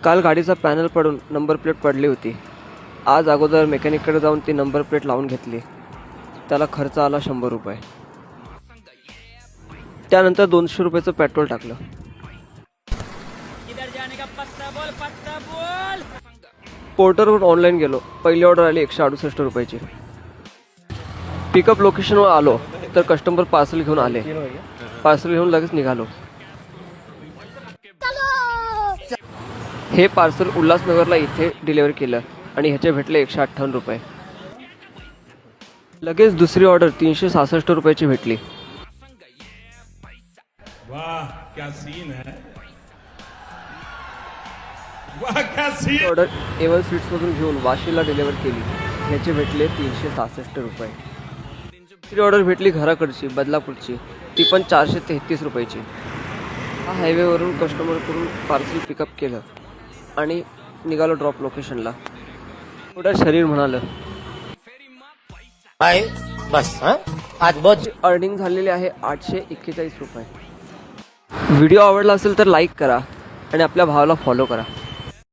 काल गाडीचा पॅनल पडून नंबर प्लेट पडली होती. आज अगोदर मेकॅनिककडे जाऊन ती नंबर प्लेट लावून घेतली. त्याला खर्च आला 100 रुपये. त्यानंतर 200 रुपयाचं पेट्रोल टाकलं. पोर्टरवर ऑनलाईन गेलो. पहिली ऑर्डर आली 168 रुपयाची. पिकअप लोकेशनवर आलो तर कस्टमर पार्सल घेऊन आले. पार्सल घेऊन लगेच निघालो. हे पार्सल उल्हासनगरला इथे डिलिव्हर केलं आणि ह्याचे भेटले 158 रुपये. लगेच दुसरी ऑर्डर 366 रुपयाची भेटली. वाह क्या सीन है, वाह क्या सीन. ऑर्डर A1 स्वीट्समधून घेऊन वाशीला डिलिव्हर केली. ह्याचे भेटले 366 रुपये. दुसरी ऑर्डर भेटली घराकडची बदलापूरची, ती पण 433 रुपयाची. हा हायवेवरून कस्टमरकडून पार्सल पिकअप केलं आणि निघालो ड्रॉप लोकेशनला. थोडं शरीर म्हणालं. बस आज बहुत अर्निंग झालेली आहे 841 रुपये. व्हिडिओ आवडला असेल तर लाईक करा आणि आपल्या भावाला फॉलो करा.